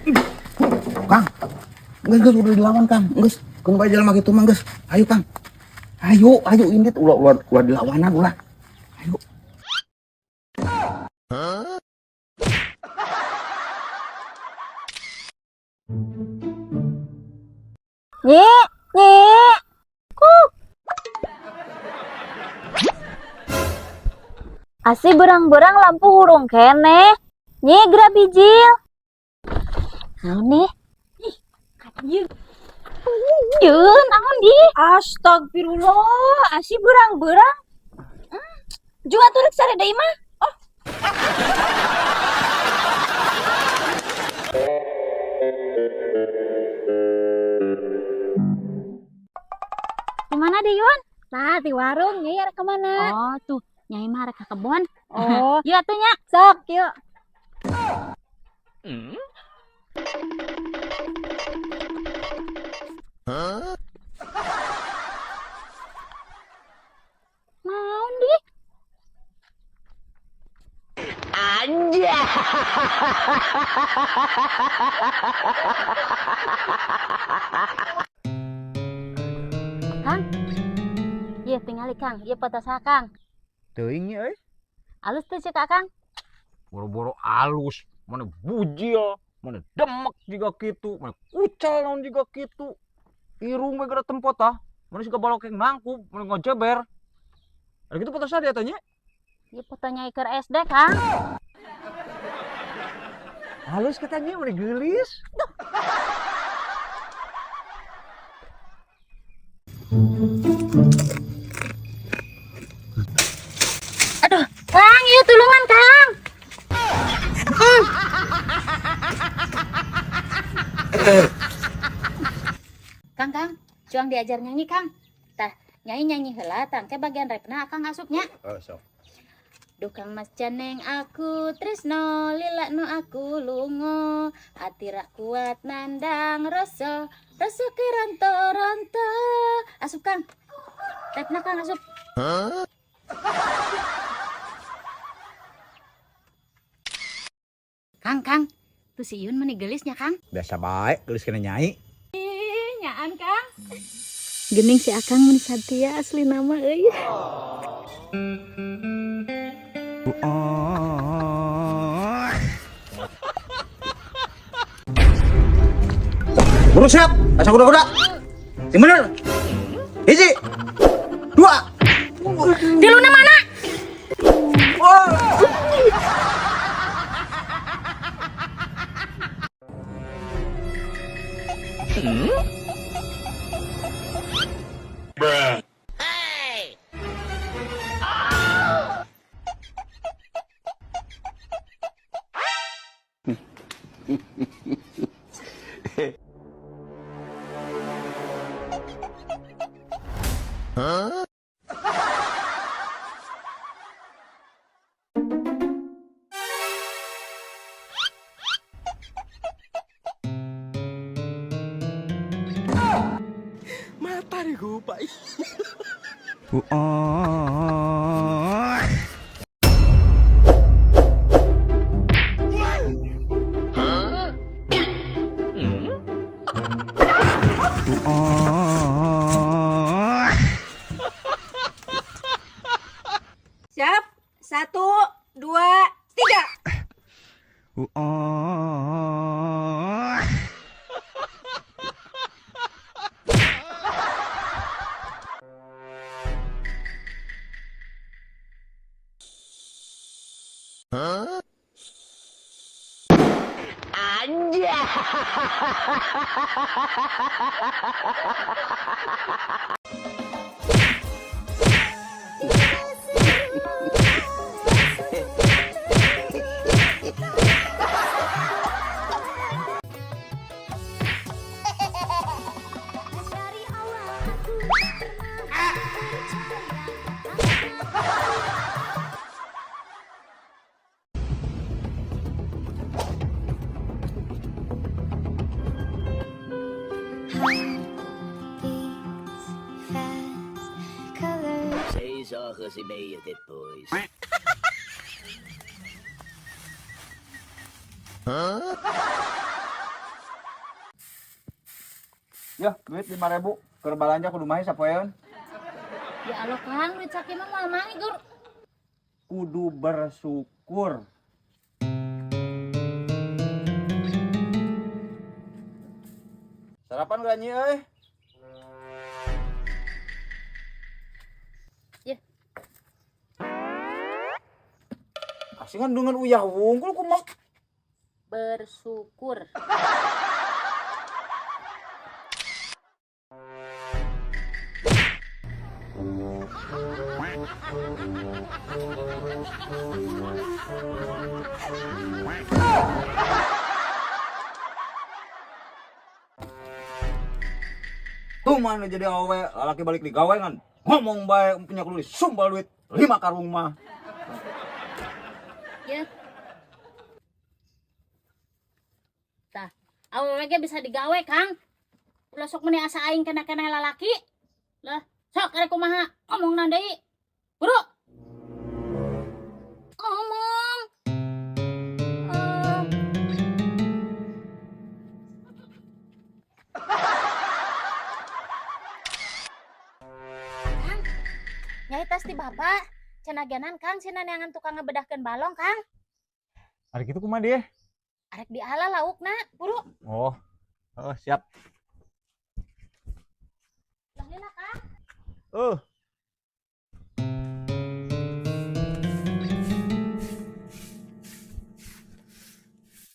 Kang, geus udah dilawan Kang, geus. Kun bae jelema kitu mah geus. Ayo Kang. Ayo ini ulah dilawanan ulah. Ayo. Nyi, nyi. Kuk. Asi berang-berang lampu hurung kene. Nyi gerak bijil. Naon nih? Ih, katanya. Yeun, naon di? Astagfirullah, asi berang-berang. Juga tuh rek sare deui mah. Oh. Di mana deh, Yun? Nah, di warung Nyai arek kemana? Oh, tuh, Nyai mah rek ka kebon. Oh, Yuk atuh nya. sok yuk. Naon di? Kang. Ieu tingali Kang, ieu foto saha Kang? Teuing nya euy. Alus teh cek Kang. Boro-boro alus, mana bujil, mana demek juga kitu, mana kucal naon juga kitu. Irung we gara tempot tah, mana siga balokeng nangkup, mana ngojeber. Ada gitu foto saya tanya. Ieu foto Nyai keur SD Kang. Halus katanya mana gelis. Aduh, Kang, ieu tulungan Kang. Kang, cuang diajar nyanyi Kang. Tah, nyanyi heula tangke bagian repna akang asupnya. Oh, sok. Dukang mas caneng aku tresno lila no aku lungo hati rak kuat nandang rasa kiranto asup Kang repna Kang asup. Kang tuh si Yun meni gelisnya Kang. Biasa baik geus kena Nyai. Nyaan Kang. Gening si Akang mun Satya asli nama euy. Burung siap, pasang kuda-kuda. Sing bener. Hiji. Dua. Diluna mana? Mata nih gue, Pak. Siap. 1, 2, 3. Zagen ze mee dit boys. Ya, duit 5.000 keur balanja kudu mah sapoeun. Ya Allah Kang, duit sakit mah moal maneh gur. Kudu bersyukur. Sarapan gak nyi euy? Ya. Asingan dengan uyah wungkul kumaha? Bersyukur. Tuh mana jadi awe, laki balik di gawe kan. Ngomong bae punya kulit sumbal duit 5 karung mah. Ya. Tah, awewe ge bisa digawe, Kang. Ulah sok meni asa aing kena-kena lalaki. Lah, sok arek kumaha? Ngomongna deui. Buru. Ngomong. Kang, nyai tas di bapak. Cenaganan Kang, cenah neangan tukang ngebedahkeun balong, Kang. Hari gitu kumaha dia? Arek diala laukna, buru. Oh, siap. Lah lila, Kang.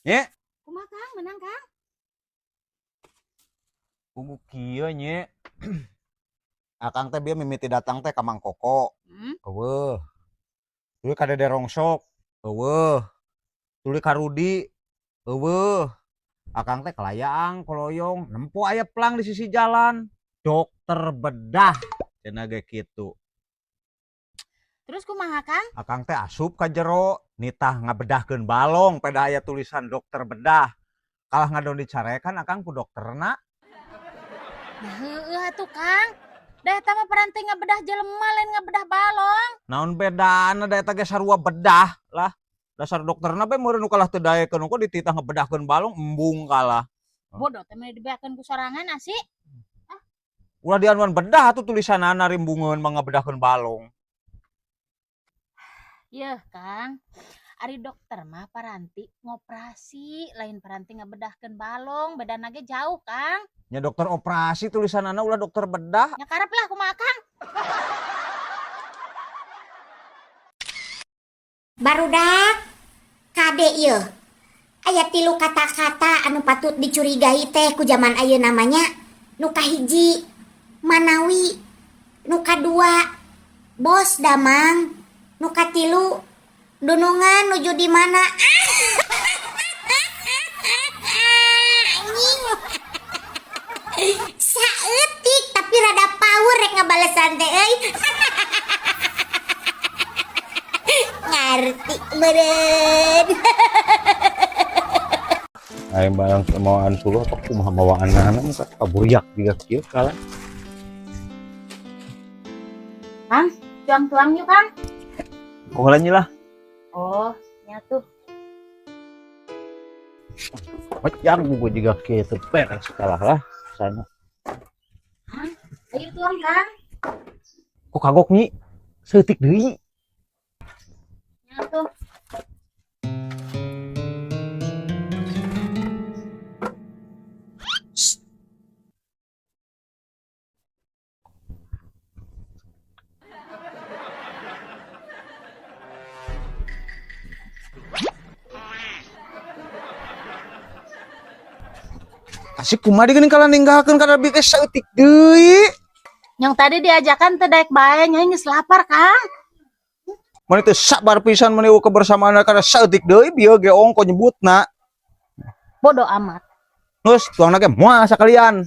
Nye, Kumaha Kang, menang Kang? kumu kieu nye. Akang teh bieu mimiti datang teh ka Mang Koko. Eueuh. Tuluy ka Dede Rongsok. Eueuh. Tuluy ka Rudi. Eueuh. Akang teh kelayaang koloyong, nempo aya pelang di sisi jalan. Dokter bedah cenah ge kitu. Terus kumaha Kang? Akang teh asup ka jero, nitah ngabedahkeun balong pada aya tulisan dokter bedah. Kalah ngadon dicarekan akang ku dokterna. Nah, heueuh atuh Kang. Da eta mah paranti ngabedah jelema lain ngabedah balong. Naon bedana da eta ge sarua bedah lah. Dasar dokterna bae meureun nu kalah teu daekeun kok dititah ngebedahkeun balong embung kalah. Bodoh teh mah dibeakeun ku sorangan asi. Ulah dianuan bedah atuh tulisanana rimbungeun mah ngabedahkeun balong. Yeuh Kang. Ari dokter mah paranti ngoperasi, lain paranti ngabedahkeun balong, bedana ge jauh Kang. Nya dokter operasi tulisanana ulah dokter bedah. Nya karep lah kumaha Kang? Barudak kade ieu aya 3 kata-kata anu patut dicurigai teh ku zaman ayeuna namanya. Nu kahiji manawi, nu kadua bos damang, nu katilu dunungan nuju di mana. Anjing. Saeutik tapi rada power rek ngabalesan teh euy. Ngerti meureun. Aing barang mawaan suluh tok kumaha bawaanna mah kaburiak juga kieu kala. Kang, tuang-tuang yuk Kang. Koheula nya lah. Oh, nya tuh. Macam gua juga kieu teh beres kalah lah sana. Ayo tuang Kang. Kok kagok nyi? Seutik deui. Nya tuh. Asik kumaha geuning kala ninggalkeun kada bi geus saeutik deui. Yang tadi diajakan teh daek bae nya geus lapar Kang. Mun teu sabar pisan mun kebersamaan kada saeutik deui bieu ge ongko nyebutna. Bodoh amat. Terus tuangna ge moal sakalian.